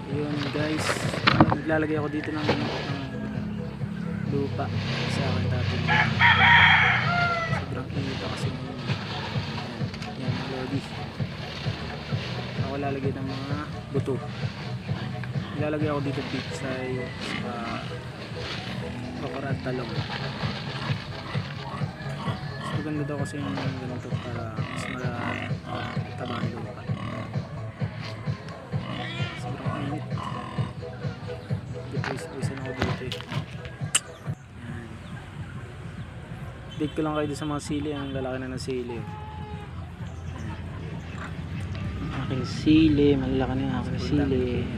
Ayun guys, naglalagay ako dito ng lupa sa akin dati. Sobrang init kasi ngayon. Yan ang lodi. Ako lalagay ng mga buto. Ilalagay ako dito pitsay sa okra at talong. Mas maganda daw kasi yung ganito para mas mataba ang lupa. Sobrang init. Dipis-pisan ako dito eh. Update ko lang kayo sa mga sili. Ang lalaki na ng sili. Ang aking sili, malaki na yung aking sili.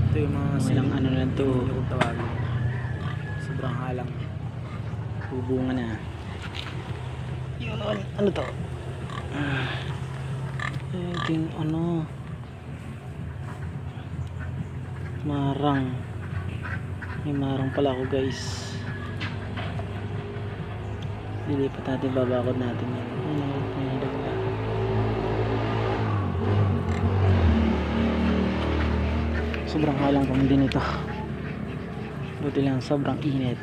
Ito yung mga silang ano lang to, sobrang halang, bubunga na. Yun, ano to? Ito yung ano, marang. May marang pala ako guys. Lilipat natin, babakod natin yan. May hilag na. Sobrang halang kami din ito. Buti lang sobrang init.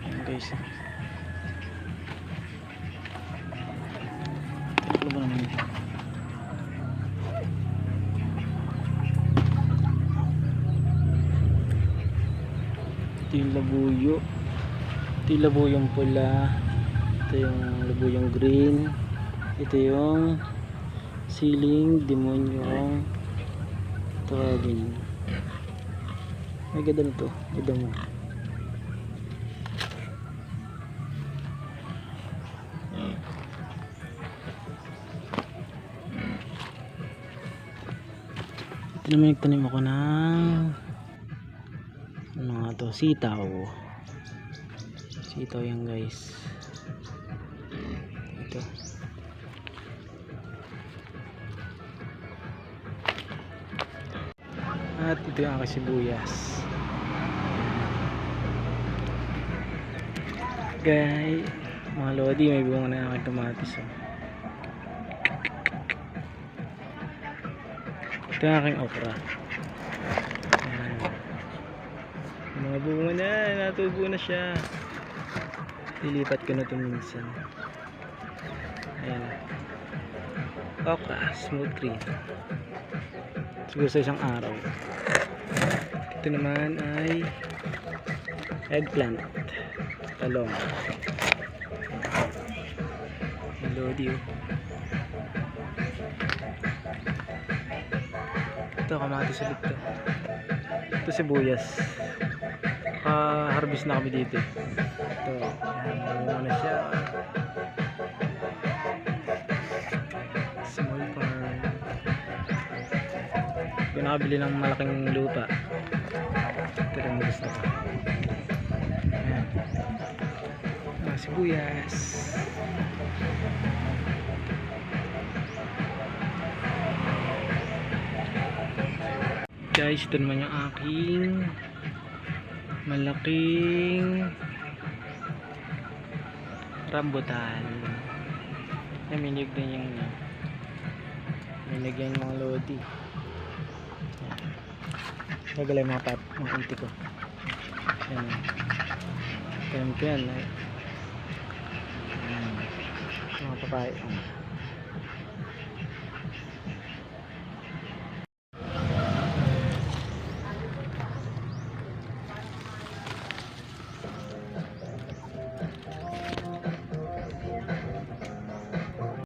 Ayan guys. Ano ba naman ito? Ito yung labuyo. Ito yung labuyong pula. Ito yung labuyong green. Ito yung siling demonyong tawagin. May ganda na to. Ganda mo. Ito naman nagtanim ako ng ano nga to? Sitaw. Sitaw yan guys. Ito. At ito yung aking sibuyas. Guys, mga lodi, may bunga na yung aking kamatis. Oh. Ito yung aking okra. Ayan. Mga bunga na, natubo na siya. Lilipat ko na ito minsan. Ayan. Okra, smooth green. Siguro sa isang araw. Ito naman ay eggplant, talong, lodi. Ito kamatis ulit to. Ito sibuyas. Harvest na kami dito. Ito, ano na siya. Small farm. Kung nakabili ng malaking lupa, ito rin gusto ko. Ayan. Sibuyas. Guys, ito naman yung aking malaking rambutan. Naminig din yung minigyan yung mga lodi. Nagalay mga inti ko. Ayan. Ayan ko yan. Mga papaya.